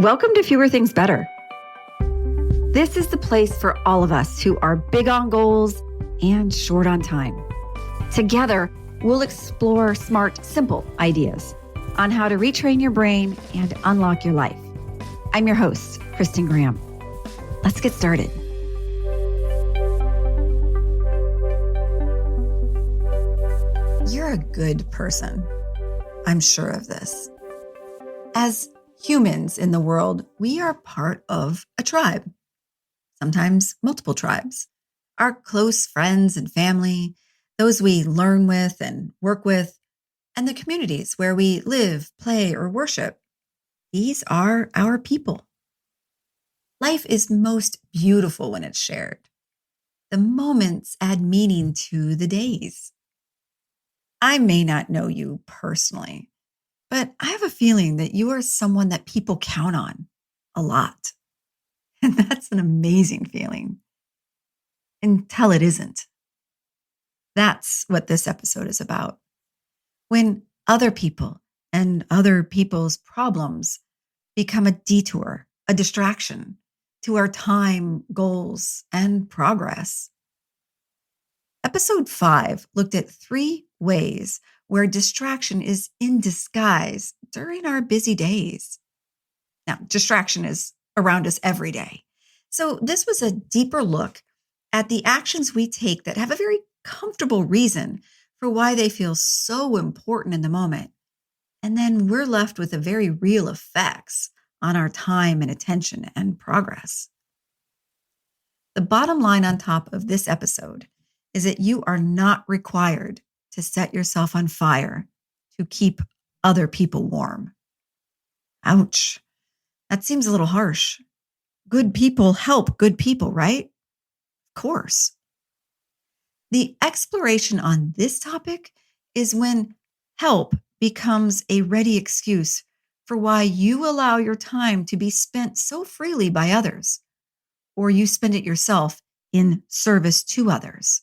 Welcome to Fewer Things Better. This is the place for all of us who are big on goals and short on time. Together, we'll explore smart, simple ideas on how to retrain your brain and unlock your life. I'm your host, Kristin Graham. Let's get started. You're a good person. I'm sure of this. As humans in the world, we are part of a tribe, sometimes multiple tribes. Our close friends and family, those we learn with and work with, and the communities where we live, play, or worship. These are our people. Life is most beautiful when it's shared. The moments add meaning to the days. I may not know you personally, but I have a feeling that you are someone that people count on a lot. And that's an amazing feeling. Until it isn't. That's what this episode is about. When other people and other people's problems become a detour, a distraction to our time, goals, and progress. Episode 5 looked at 3 ways where distraction is in disguise during our busy days. Now, distraction is around us every day. So this was a deeper look at the actions we take that have a very comfortable reason for why they feel so important in the moment. And then we're left with the very real effects on our time and attention and progress. The bottom line on top of this episode is that you are not required to set yourself on fire to keep other people warm. Ouch. That seems a little harsh. Good people help good people, right? Of course. The exploration on this topic is when help becomes a ready excuse for why you allow your time to be spent so freely by others, or you spend it yourself in service to others.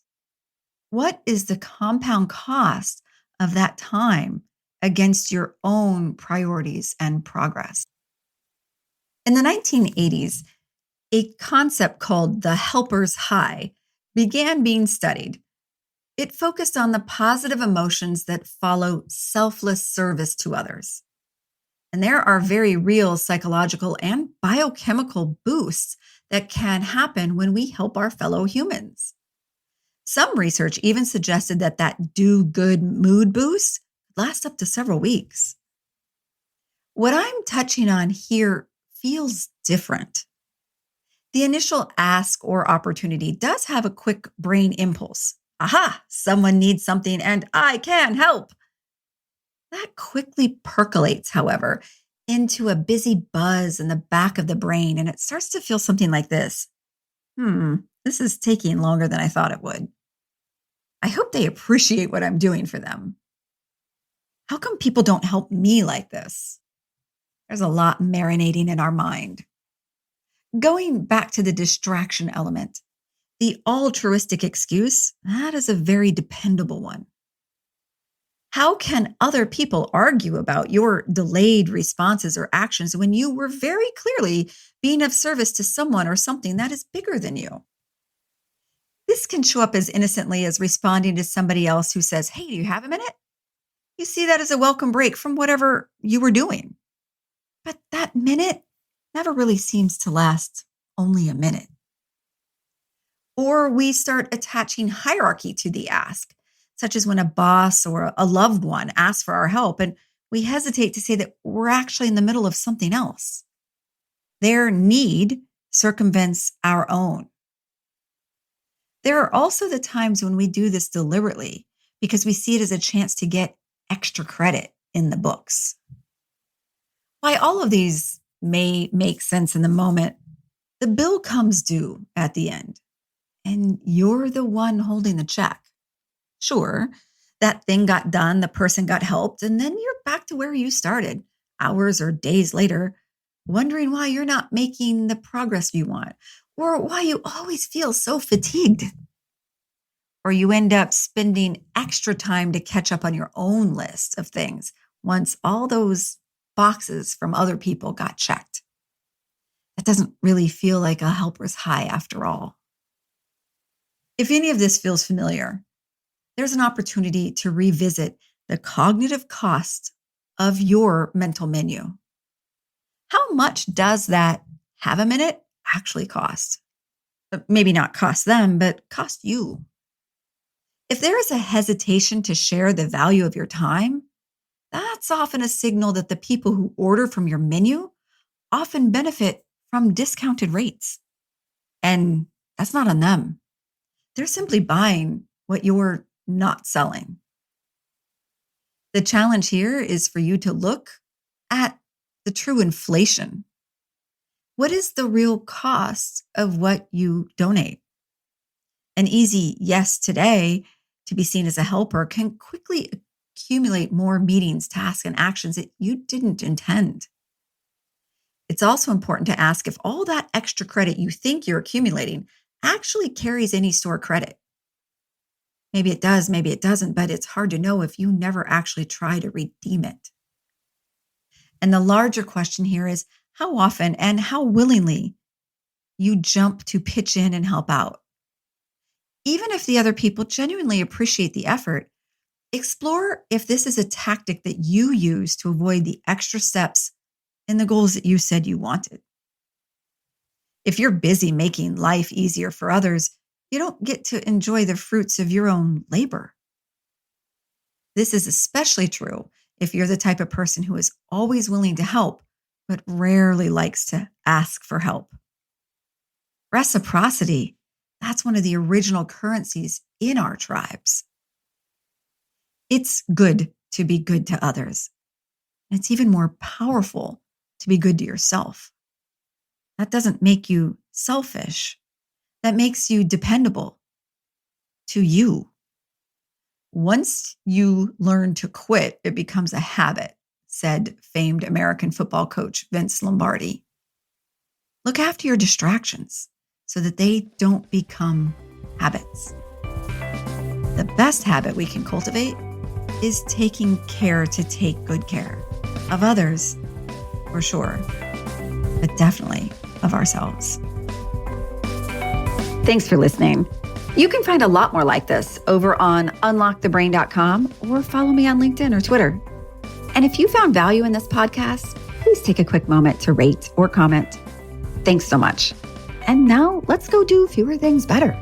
What is the compound cost of that time against your own priorities and progress? In the 1980s, a concept called the helper's high began being studied. It focused on the positive emotions that follow selfless service to others. And there are very real psychological and biochemical boosts that can happen when we help our fellow humans. Some research even suggested that do-good mood boost lasts up to several weeks. What I'm touching on here feels different. The initial ask or opportunity does have a quick brain impulse. Aha, someone needs something and I can help. That quickly percolates, however, into a busy buzz in the back of the brain, and it starts to feel something like this. This is taking longer than I thought it would. I hope they appreciate what I'm doing for them. How come people don't help me like this? There's a lot marinating in our mind. Going back to the distraction element, the altruistic excuse, that is a very dependable one. How can other people argue about your delayed responses or actions when you were very clearly being of service to someone or something that is bigger than you? This can show up as innocently as responding to somebody else who says, "Hey, do you have a minute?" You see that as a welcome break from whatever you were doing. But that minute never really seems to last only a minute. Or we start attaching hierarchy to the ask, such as when a boss or a loved one asks for our help, and we hesitate to say that we're actually in the middle of something else. Their need circumvents our own. There are also the times when we do this deliberately because we see it as a chance to get extra credit in the books. While all of these may make sense in the moment, the bill comes due at the end, and you're the one holding the check. Sure, that thing got done, the person got helped, and then you're back to where you started, hours or days later, wondering why you're not making the progress you want, or why you always feel so fatigued. Or you end up spending extra time to catch up on your own list of things once all those boxes from other people got checked. That doesn't really feel like a helper's high after all. If any of this feels familiar, there's an opportunity to revisit the cognitive cost of your mental menu. How much does that have a minute actually cost? Maybe not cost them, but cost you. If there is a hesitation to share the value of your time, that's often a signal that the people who order from your menu often benefit from discounted rates. And that's not on them. They're simply buying what you're not selling. The challenge here is for you to look at the true inflation. What is the real cost of what you donate? An easy yes today to be seen as a helper can quickly accumulate more meetings, tasks, and actions that you didn't intend. It's also important to ask if all that extra credit you think you're accumulating actually carries any store credit. Maybe it does, maybe it doesn't, but it's hard to know if you never actually try to redeem it. And the larger question here is how often and how willingly you jump to pitch in and help out. Even if the other people genuinely appreciate the effort, explore if this is a tactic that you use to avoid the extra steps in the goals that you said you wanted. If you're busy making life easier for others, you don't get to enjoy the fruits of your own labor. This is especially true if you're the type of person who is always willing to help, but rarely likes to ask for help. Reciprocity, that's one of the original currencies in our tribes. It's good to be good to others. And it's even more powerful to be good to yourself. That doesn't make you selfish. That makes you dependable to you. Once you learn to quit, it becomes a habit, said famed American football coach Vince Lombardi. Look after your distractions so that they don't become habits. The best habit we can cultivate is taking care to take good care of others, for sure, but definitely of ourselves. Thanks for listening. You can find a lot more like this over on unlockthebrain.com or follow me on LinkedIn or Twitter. And if you found value in this podcast, please take a quick moment to rate or comment. Thanks so much. And now let's go do fewer things better.